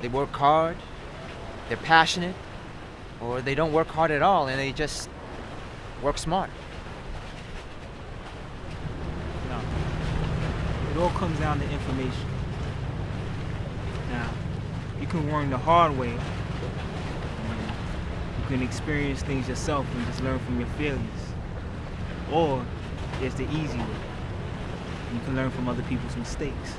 They work hard, they're passionate, or they don't work hard at all and they just work smart. No. It all comes down to information. Now, you can learn the hard way. You can experience things yourself and just learn from your failures. Or there's the easy way. You can learn from other people's mistakes.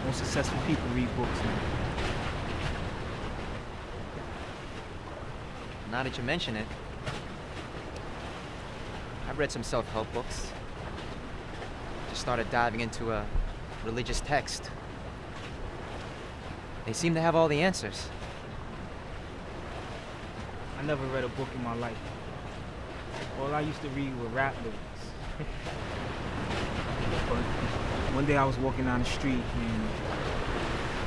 Most successful people read books, man. Now that you mention it, I've read some self-help books. Just started diving into a religious text. They seem to have all the answers. I never read a book in my life. All I used to read were rap lyrics. But one day I was walking down the street and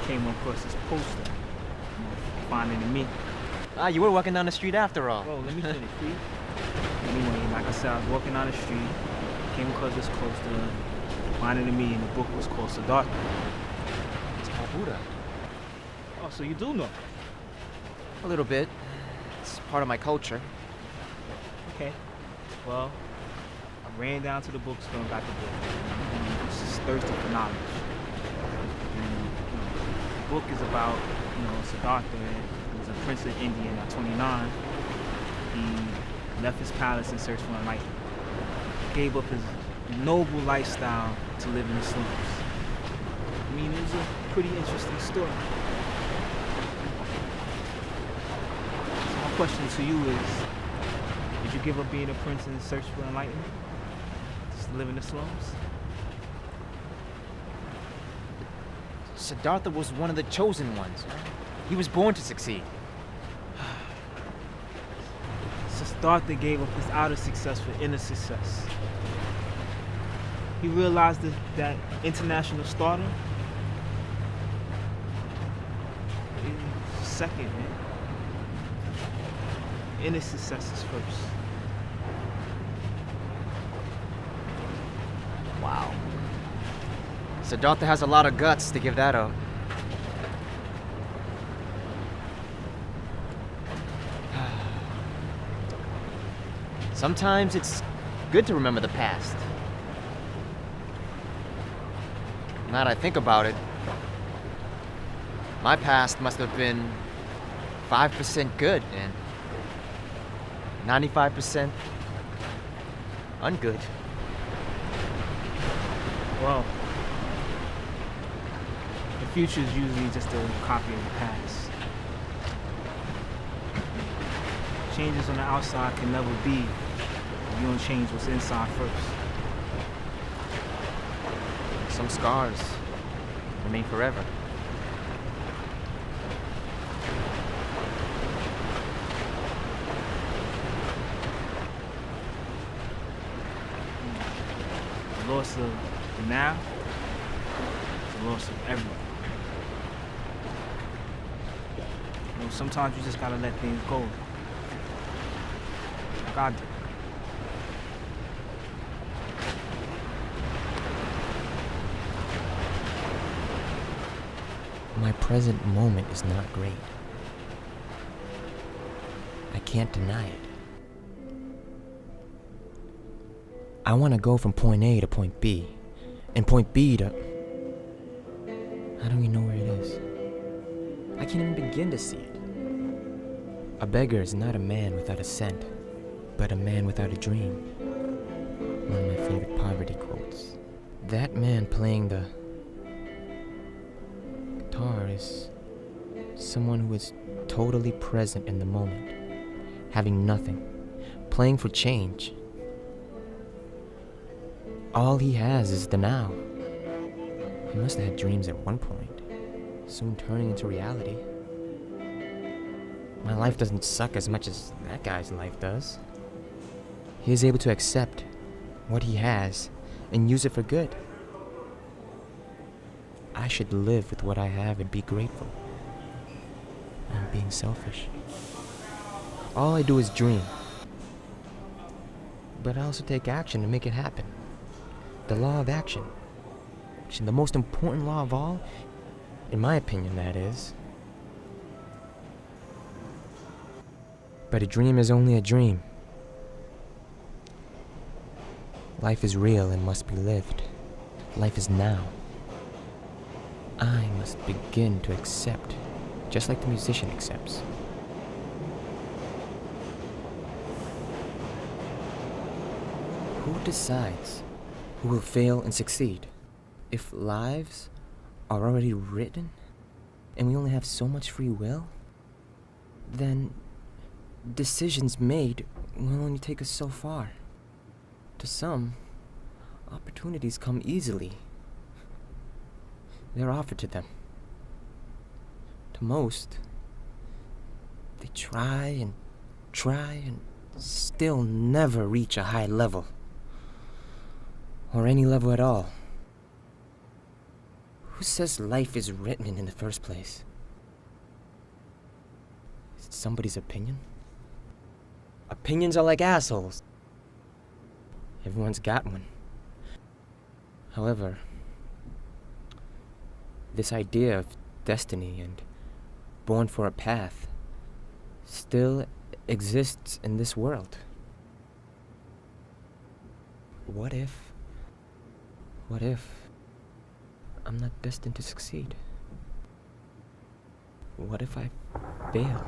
came across this poster, Finding the Me. Ah, you were walking down the street after all. Oh, let me finish, please. Anyway, like I said, I was walking down the street, came across this poster, Finding the Me, and the book was called Siddhartha. It's called Buddha. Oh, so you do know? A little bit. It's part of my culture. Okay. Well, I ran down to the bookstore and got the book. I was just thirsty for knowledge. And, the book is about, Siddhartha. He was a prince of India at 29. He left his palace in search for enlightenment. Gave up his noble lifestyle to live in the slums. I mean, it was a pretty interesting story. So my question to you is, did you give up being a prince in search for enlightenment? Just live in the slums? Siddhartha was one of the chosen ones. He was born to succeed. Siddhartha gave up his outer success for inner success. He realized that international stardom is second, man. Inner success is first. Wow. Siddhartha has a lot of guts to give that up. Sometimes it's good to remember the past. Now that I think about it, my past must have been 5% good and 95% ungood. Well, the future is usually just a copy of the past. Changes on the outside can never be if you don't change what's inside first. Some scars remain forever. The loss of the now is the loss of everything. Sometimes you just gotta let things go. Like I did. My present moment is not great. I can't deny it. I want to go from point A to point B, and point B to... I don't even know where it is. I can't even begin to see it. A beggar is not a man without a cent, but a man without a dream. One of my favorite poverty quotes. That man playing the guitar is someone who is totally present in the moment, having nothing, playing for change. All he has is the now. He must have had dreams at one point, soon turning into reality. My life doesn't suck as much as that guy's life does. He is able to accept what he has and use it for good. I should live with what I have and be grateful. I'm being selfish. All I do is dream. But I also take action to make it happen. The law of action. action, the most important law of all, in my opinion, that is. But a dream is only a dream. Life is real and must be lived. Life is now. I must begin to accept, just like the musician accepts. Who decides who will fail and succeed? If lives are already written and we only have so much free will, then decisions made will only take us so far. To some, opportunities come easily. They're offered to them. To most, they try and still never reach a high level. Or any level at all. Who says life is written in the first place? Is it somebody's opinion? Opinions are like assholes. Everyone's got one. However, this idea of destiny and born for a path still exists in this world. What if I'm not destined to succeed? What if I fail?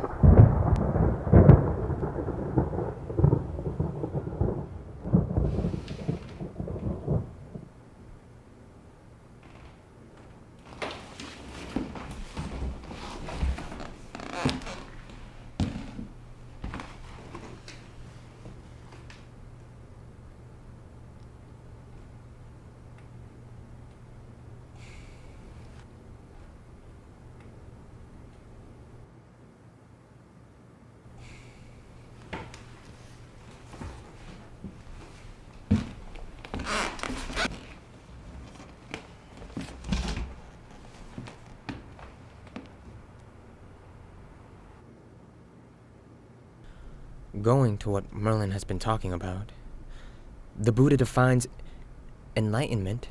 Going to what Merlin has been talking about, the Buddha defines enlightenment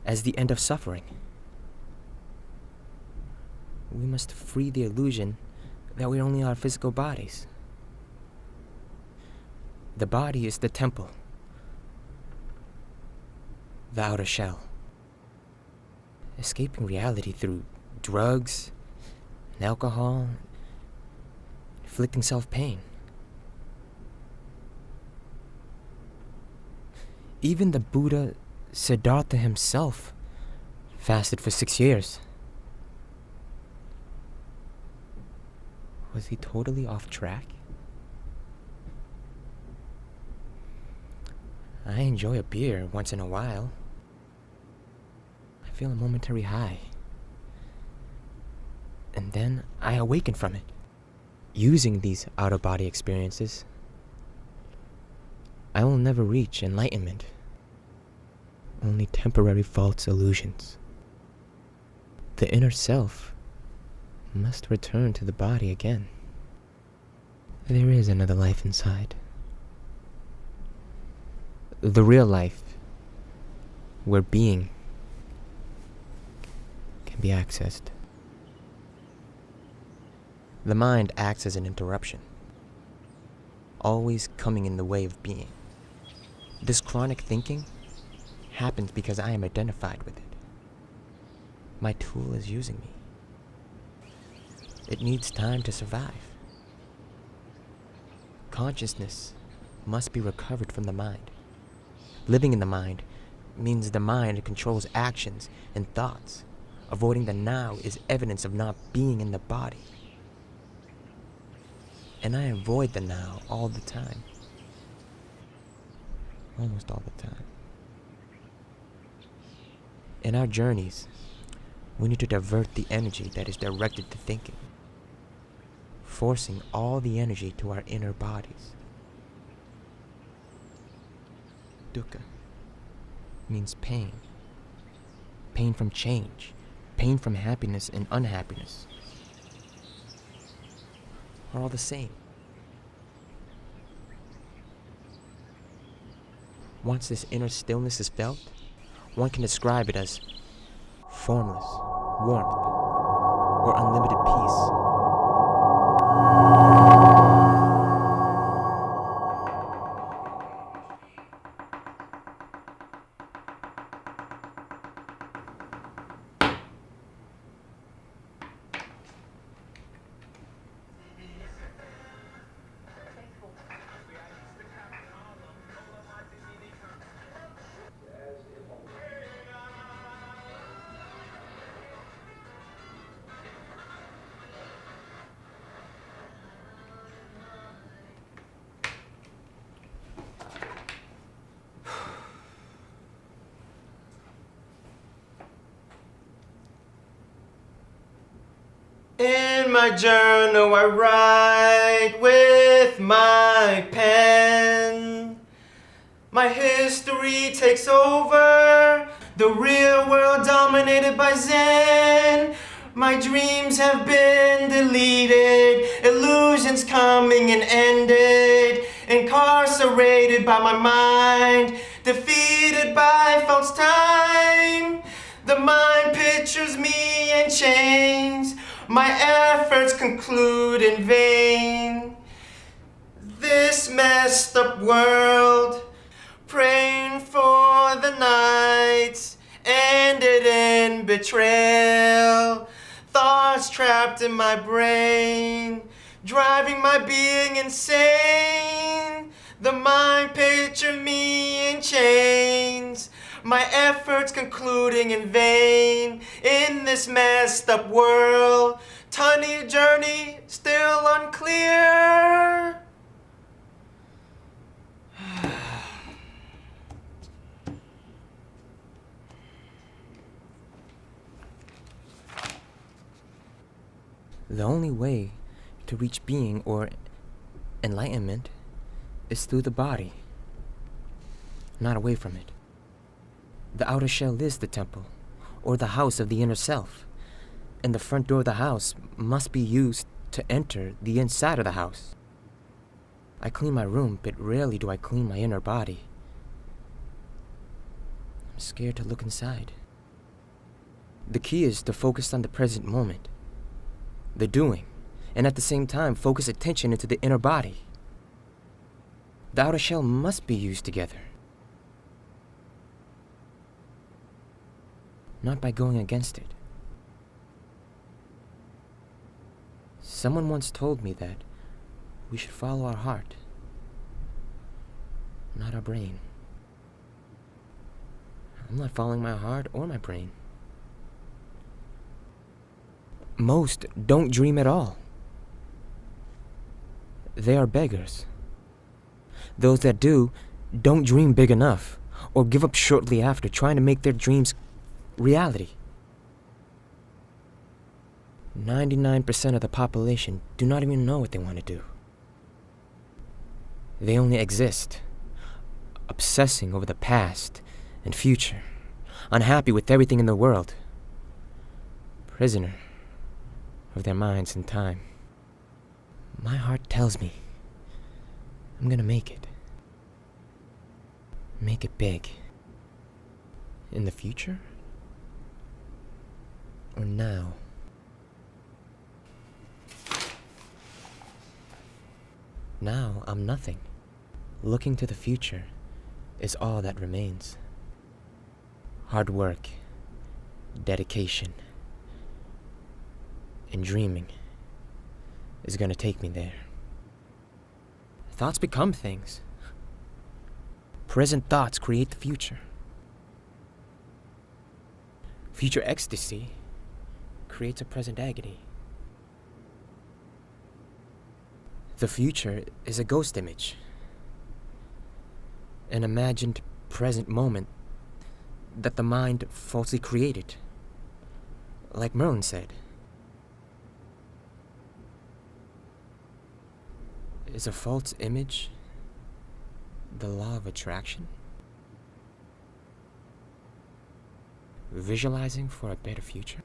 as the end of suffering. We must free the illusion that we only are physical bodies. The body is the temple, the outer shell. Escaping reality through drugs and alcohol, inflicting self-pain. Even the Buddha Siddhartha himself fasted for 6 years. Was he totally off track? I enjoy a beer once in a while. I feel a momentary high. And then I awaken from it. Using these out-of-body experiences, I will never reach enlightenment. Only temporary false illusions. The inner self must return to the body again. There is another life inside. The real life, where being can be accessed. The mind acts as an interruption, always coming in the way of being. This chronic thinking happens because I am identified with it. My tool is using me. It needs time to survive. Consciousness must be recovered from the mind. Living in the mind means the mind controls actions and thoughts. Avoiding the now is evidence of not being in the body. And I avoid the now all the time. Almost all the time. In our journeys, we need to divert the energy that is directed to thinking, forcing all the energy to our inner bodies. Dukkha means pain. Pain from change. Pain from happiness and unhappiness are all the same. Once this inner stillness is felt, one can describe it as formless, warmth, or unlimited peace. In my journal I write with my pen. My history takes over, the real world dominated by Zen. My dreams have been deleted, illusions coming and ended. Incarcerated by my mind, defeated by false time. The mind pictures me in chains, my efforts conclude in vain. This messed up world, praying for the nights, ended in betrayal. Thoughts trapped in my brain, driving my being insane. The mind pictured me in chains, my efforts concluding in vain. In this messed up world, tiny journey still unclear. The only way to reach being or enlightenment is through the body, not away from it. The outer shell is the temple, or the house of the inner self, and the front door of the house must be used to enter the inside of the house. I clean my room, but rarely do I clean my inner body. I'm scared to look inside. The key is to focus on the present moment, the doing, and at the same time focus attention into the inner body. The outer shell must be used together, not by going against it. Someone once told me that we should follow our heart, not our brain. I'm not following my heart or my brain. Most don't dream at all. They are beggars. Those that do don't dream big enough, or give up shortly after trying to make their dreams reality. 99% of the population do not even know what they want to do. They only exist, obsessing over the past and future, unhappy with everything in the world, prisoner of their minds and time. My heart tells me I'm gonna make it. Make it big. In the future? Or now? Now I'm nothing. Looking to the future is all that remains. Hard work, dedication, and dreaming is gonna take me there. Thoughts become things. Present thoughts create the future. Future ecstasy creates a present agony. The future is a ghost image, an imagined present moment that the mind falsely created. Like Merlin said, is a false image the law of attraction? Visualizing for a better future?